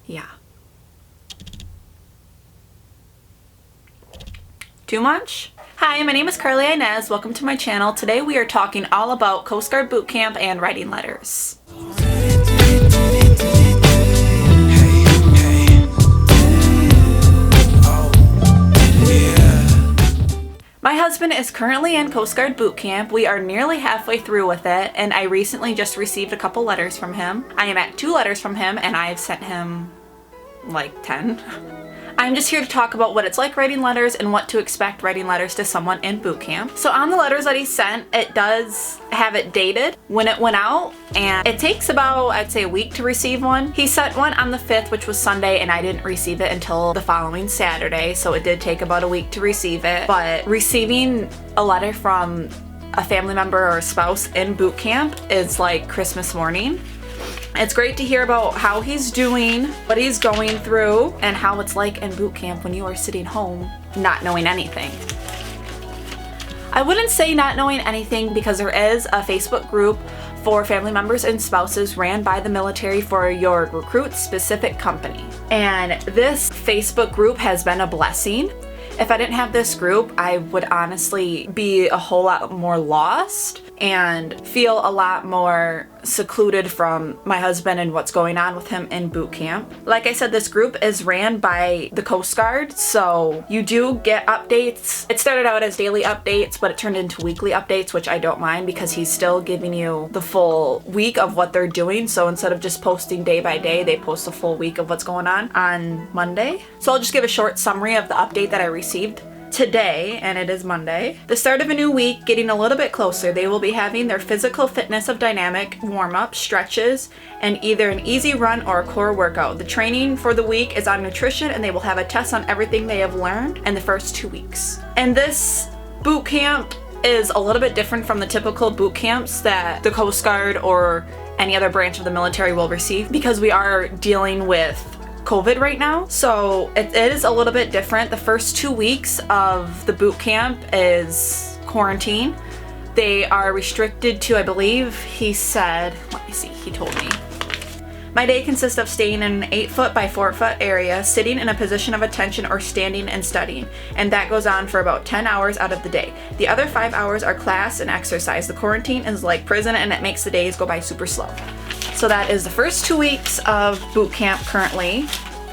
Yeah. Too much? Hi, my name is Carly Inez. Welcome to my channel. Today we are talking all about Coast Guard boot camp and writing letters. My husband is currently in Coast Guard boot camp. We are nearly halfway through with it, and I recently just received a couple letters from him. I am at 2 letters from him, and I have sent him like 10. I'm just here to talk about what it's like writing letters and what to expect writing letters to someone in boot camp. So on the letters that he sent, it does have it dated when it went out, and it takes about, I'd say, a week to receive one. He sent one on the 5th, which was Sunday, and I didn't receive it until the following Saturday, so it did take about a week to receive it. But receiving a letter from a family member or a spouse in boot camp is like Christmas morning. It's great to hear about how he's doing, what he's going through, and how it's like in boot camp when you are sitting home not knowing anything. I wouldn't say not knowing anything because there is a Facebook group for family members and spouses ran by the military for your recruit's specific company. And this Facebook group has been a blessing. If I didn't have this group, I would honestly be a whole lot more lost and feel a lot more secluded from my husband and what's going on with him in boot camp. Like I said, this group is ran by the Coast Guard, so you do get updates. It started out as daily updates, but it turned into weekly updates, which I don't mind because he's still giving you the full week of what they're doing. So instead of just posting day by day, they post a full week of what's going on Monday. So I'll just give a short summary of the update that I received today, and it is Monday. The start of a new week, getting a little bit closer. They will be having their physical fitness of dynamic warm-up, stretches, and either an easy run or a core workout. The training for the week is on nutrition, and they will have a test on everything they have learned in the first 2 weeks. And this boot camp is a little bit different from the typical boot camps that the Coast Guard or any other branch of the military will receive because we are dealing with COVID right now, so it is a little bit different. The first 2 weeks of the boot camp is quarantine. They are restricted to, I believe he said, let me see, he told me. My day consists of staying in an 8-foot by 4-foot area, sitting in a position of attention or standing and studying, and that goes on for about 10 hours out of the day. The other 5 hours are class and exercise. The quarantine is like prison and it makes the days go by super slow. So that is the first 2 weeks of boot camp currently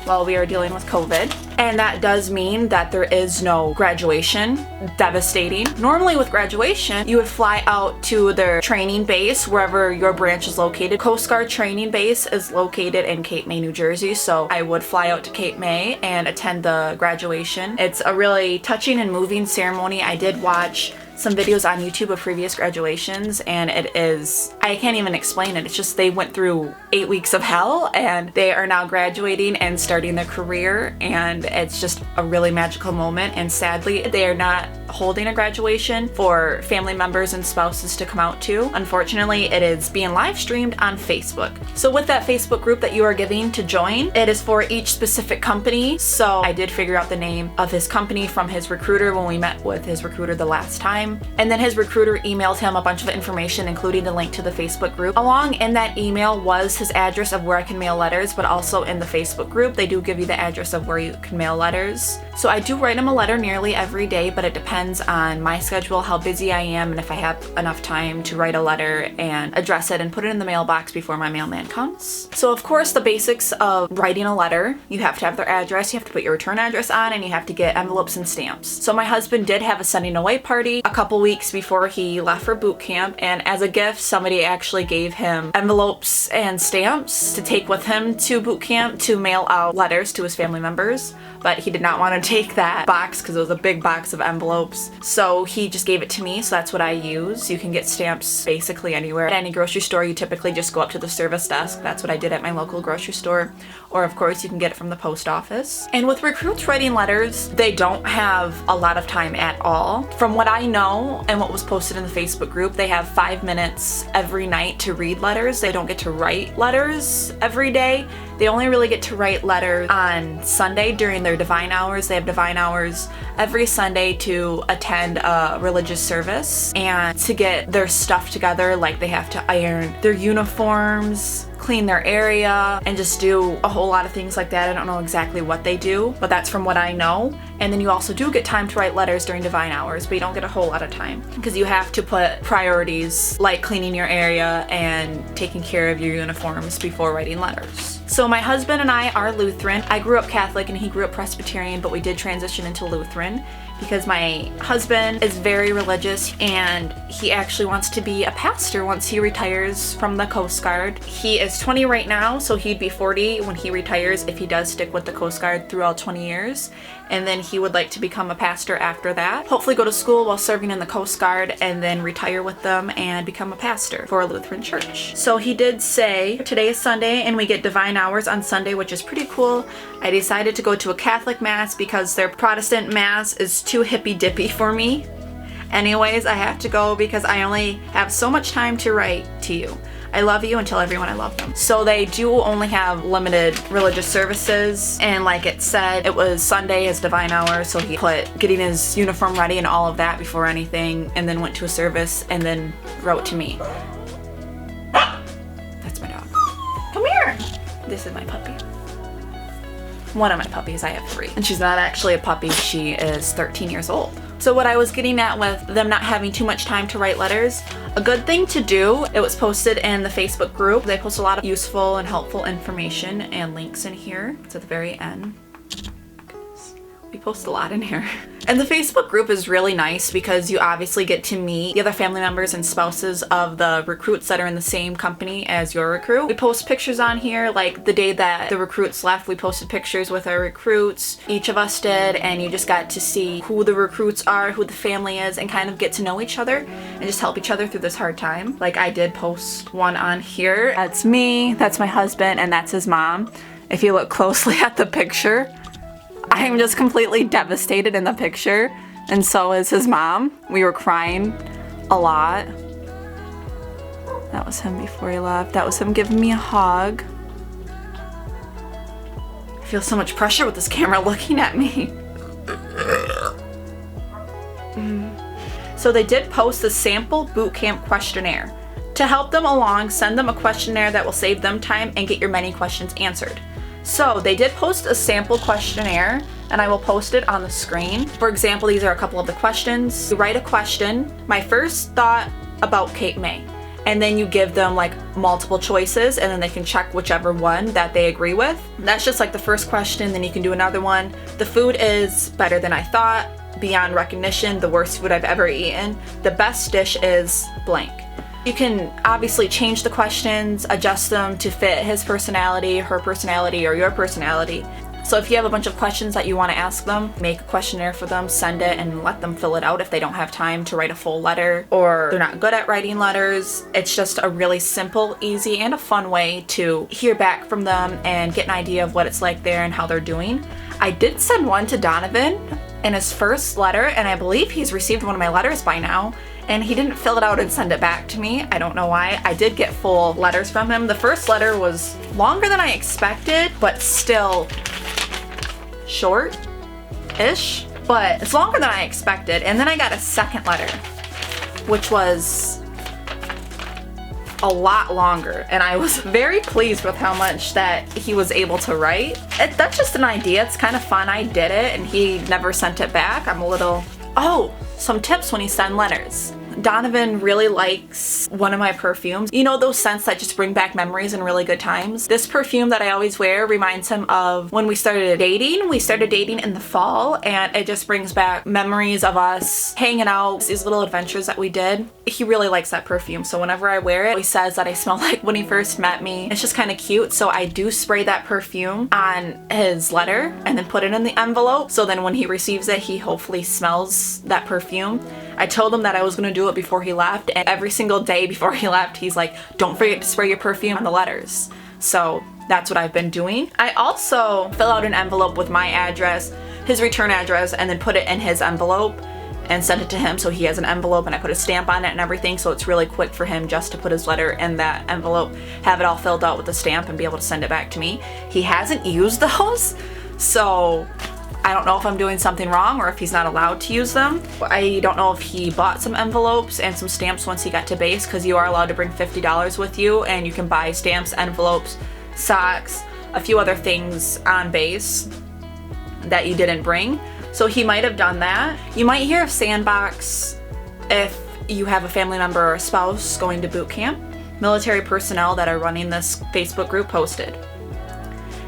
while we are dealing with COVID. And that does mean that there is no graduation. Devastating. Normally with graduation, you would fly out to their training base wherever your branch is located. Coast Guard training base is located in Cape May, New Jersey, so I would fly out to Cape May and attend the graduation. It's a really touching and moving ceremony. I did watch some videos on YouTube of previous graduations, and it is, I can't even explain it. It's just they went through 8 weeks of hell and they are now graduating and starting their career, and it's just a really magical moment. And sadly, they are not holding a graduation for family members and spouses to come out to. Unfortunately, it is being live streamed on Facebook. So with that Facebook group that you are giving to join, it is for each specific company. So I did figure out the name of his company from his recruiter when we met with his recruiter the last time. And then his recruiter emailed him a bunch of information, including the link to the Facebook group. Along in that email was his address of where I can mail letters, but also in the Facebook group, they do give you the address of where you can mail letters. So I do write him a letter nearly every day, but it depends on my schedule, how busy I am, and if I have enough time to write a letter and address it and put it in the mailbox before my mailman comes. So of course, the basics of writing a letter, you have to have their address, you have to put your return address on, and you have to get envelopes and stamps. So my husband did have a sending away party a couple weeks before he left for boot camp, and as a gift, somebody actually gave him envelopes and stamps to take with him to boot camp to mail out letters to his family members. But he did not want to take that box because it was a big box of envelopes. So he just gave it to me, so that's what I use. You can get stamps basically anywhere. At any grocery store, you typically just go up to the service desk. That's what I did at my local grocery store. Or of course, you can get it from the post office. And with recruits writing letters, they don't have a lot of time at all. From what I know and what was posted in the Facebook group, they have 5 minutes every night to read letters. They don't get to write letters every day. They only really get to write letters on Sunday during their divine hours. They have divine hours every Sunday to attend a religious service and to get their stuff together. Like they have to iron their uniforms, clean their area, and just do a whole lot of things like that. I don't know exactly what they do, but that's from what I know. And then you also do get time to write letters during divine hours, but you don't get a whole lot of time because you have to put priorities like cleaning your area and taking care of your uniforms before writing letters. So my husband and I are Lutheran. I grew up Catholic and he grew up Presbyterian, but we did transition into Lutheran because my husband is very religious and he actually wants to be a pastor once he retires from the Coast Guard. He is 20 right now, so he'd be 40 when he retires if he does stick with the Coast Guard through all 20 years. And then he would like to become a pastor after that. Hopefully go to school while serving in the Coast Guard and then retire with them and become a pastor for a Lutheran church. So he did say, today is Sunday and we get divine hours on Sunday, which is pretty cool. I decided to go to a Catholic mass because their Protestant mass is too hippy-dippy for me. Anyways, I have to go because I only have so much time to write to you. I love you and tell everyone I love them. So they do only have limited religious services, and like it said, it was Sunday, his divine hour, so he put getting his uniform ready and all of that before anything, and then went to a service and then wrote to me. That's my dog. Come here! This is my puppy. One of my puppies, I have 3. And she's not actually a puppy, she is 13 years old. So what I was getting at with them not having too much time to write letters, a good thing to do, it was posted in the Facebook group. They post a lot of useful and helpful information and links in here. It's at the very end. We post a lot in here. And the Facebook group is really nice because you obviously get to meet the other family members and spouses of the recruits that are in the same company as your recruit. We post pictures on here, like the day that the recruits left, we posted pictures with our recruits. Each of us did, and you just got to see who the recruits are, who the family is, and kind of get to know each other and just help each other through this hard time. Like I did post one on here. That's me, that's my husband, and that's his mom. If you look closely at the picture, I'm just completely devastated in the picture, and so is his mom. We were crying a lot. That was him before he left. That was him giving me a hug. I feel so much pressure with this camera looking at me. So they did post the sample boot camp questionnaire. To help them along, send them a questionnaire that will save them time and get your many questions answered. So they did post a sample questionnaire, and I will post it on the screen. For example, these are a couple of the questions. You write a question, my first thought about Cape May, and then you give them like multiple choices, and then they can check whichever one that they agree with. That's just like the first question, then you can do another one. The food is better than I thought, beyond recognition, the worst food I've ever eaten. The best dish is blank. You can obviously change the questions, adjust them to fit his personality, her personality, or your personality. So if you have a bunch of questions that you want to ask them, make a questionnaire for them, send it, and let them fill it out if they don't have time to write a full letter or they're not good at writing letters. It's just a really simple, easy, and a fun way to hear back from them and get an idea of what it's like there and how they're doing. I did send one to Donovan in his first letter, and I believe he's received one of my letters by now. And he didn't fill it out and send it back to me. I don't know why. I did get full letters from him. The first letter was longer than I expected, but still short-ish. But it's longer than I expected. And then I got a second letter, which was a lot longer. And I was very pleased with how much that he was able to write. That's just an idea. It's kind of fun. I did it, and he never sent it back. I'm a little... Oh, some tips when you send letters. Donovan really likes one of my perfumes. You know those scents that just bring back memories and really good times? This perfume that I always wear reminds him of when we started dating. We started dating in the fall, and it just brings back memories of us hanging out, these little adventures that we did. He really likes that perfume, so whenever I wear it, he says that I smell like when he first met me. It's just kind of cute, so I do spray that perfume on his letter and then put it in the envelope, so then when he receives it, he hopefully smells that perfume. I told him that I was going to do it before he left, and every single day before he left, he's like, don't forget to spray your perfume on the letters. So that's what I've been doing. I also fill out an envelope with my address, his return address, and then put it in his envelope. and sent it to him, so he has an envelope and I put a stamp on it and everything, so it's really quick for him just to put his letter in that envelope, have it all filled out with the stamp, and be able to send it back to me. He hasn't used those, so I don't know if I'm doing something wrong or if he's not allowed to use them. I don't know if he bought some envelopes and some stamps once he got to base, because you are allowed to bring $50 with you, and you can buy stamps, envelopes, socks, a few other things on base that you didn't bring. So he might have done that. You might hear of Sandboxx if you have a family member or a spouse going to boot camp. Military personnel that are running this Facebook group posted.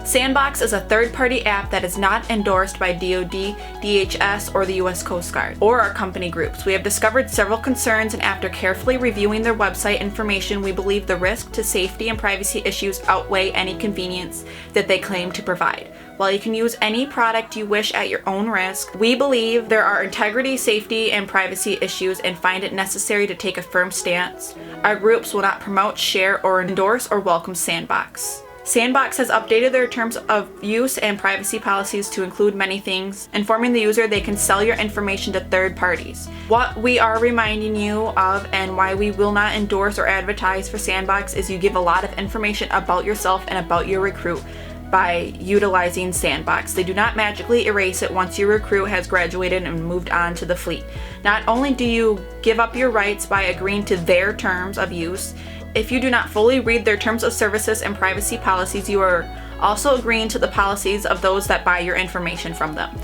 Sandboxx is a third-party app that is not endorsed by DoD, DHS, or the U.S. Coast Guard, or our company groups. We have discovered several concerns, and after carefully reviewing their website information, we believe the risk to safety and privacy issues outweigh any convenience that they claim to provide. While you can use any product you wish at your own risk, we believe there are integrity, safety, and privacy issues and find it necessary to take a firm stance. Our groups will not promote, share, or endorse or welcome Sandboxx. Sandboxx has updated their terms of use and privacy policies to include many things, informing the user they can sell your information to third parties. What we are reminding you of and why we will not endorse or advertise for Sandboxx is you give a lot of information about yourself and about your recruit by utilizing Sandboxx. They do not magically erase it once your recruit has graduated and moved on to the fleet. Not only do you give up your rights by agreeing to their terms of use, if you do not fully read their terms of services and privacy policies, you are also agreeing to the policies of those that buy your information from them.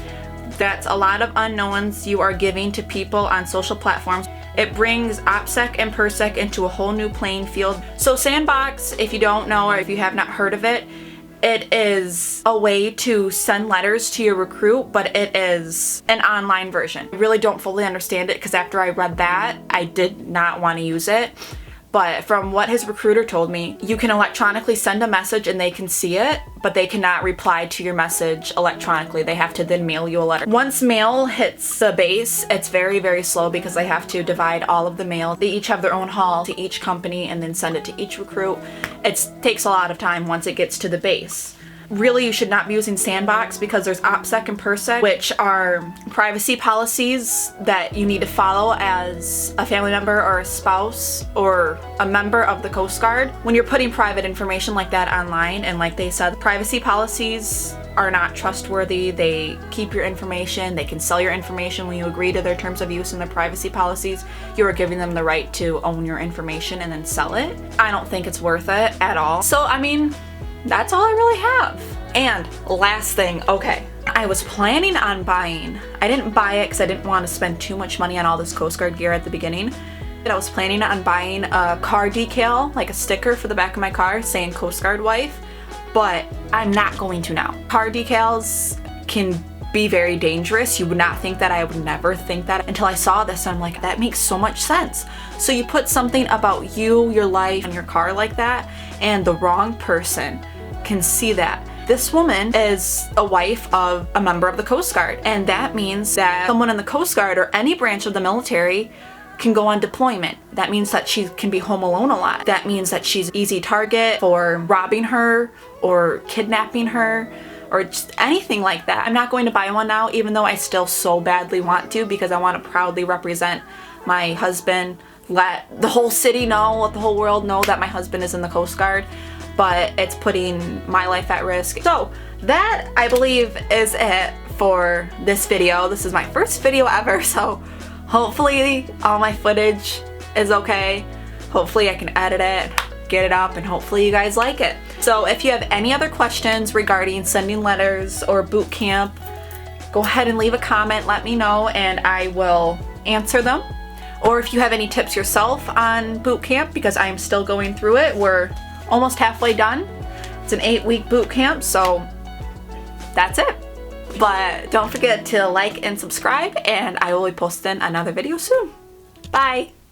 That's a lot of unknowns you are giving to people on social platforms. It brings OPSEC and PERSEC into a whole new playing field. So Sandboxx, if you don't know or if you have not heard of it, it is a way to send letters to your recruit, but it is an online version. I really don't fully understand it because after I read that, I did not want to use it. But from what his recruiter told me, you can electronically send a message and they can see it, but they cannot reply to your message electronically. They have to then mail you a letter. Once mail hits the base, it's very, very slow because they have to divide all of the mail. They each have their own haul to each company and then send it to each recruit. It takes a lot of time once it gets to the base. Really, you should not be using Sandboxx because there's OPSEC and PERSEC, which are privacy policies that you need to follow as a family member or a spouse or a member of the Coast Guard. When you're putting private information like that online, and like they said, privacy policies are not trustworthy. They keep your information. They can sell your information. When you agree to their terms of use and their privacy policies, you are giving them the right to own your information and then sell it. I don't think it's worth it at all. So, I mean, that's all I really have. And last thing, okay, I was planning on buying, I didn't buy it because I didn't want to spend too much money on all this Coast Guard gear at the beginning. I was planning on buying a car decal, like a sticker for the back of my car saying Coast Guard wife, but I'm not going to now. Car decals can be very dangerous. You would not think that. I would never think that until I saw this, and I'm like, that makes so much sense. So you put something about you, your life, on your car like that, and the wrong person can see that. This woman is a wife of a member of the Coast Guard, and that means that someone in the Coast Guard or any branch of the military can go on deployment. That means that she can be home alone a lot. That means that she's an easy target for robbing her or kidnapping her or just anything like that. I'm not going to buy one now, even though I still so badly want to, because I want to proudly represent my husband, let the whole city know, let the whole world know that my husband is in the Coast Guard, but it's putting my life at risk. So that, I believe, is it for this video. This is my first video ever, so hopefully all my footage is okay. Hopefully I can edit it, get it up, and hopefully you guys like it. So if you have any other questions regarding sending letters or boot camp, go ahead and leave a comment, let me know, and I will answer them. Or if you have any tips yourself on boot camp, because I am still going through it, we're almost halfway done. It's an 8-week boot camp, so that's it. But don't forget to like and subscribe, and I will be posting another video soon. Bye!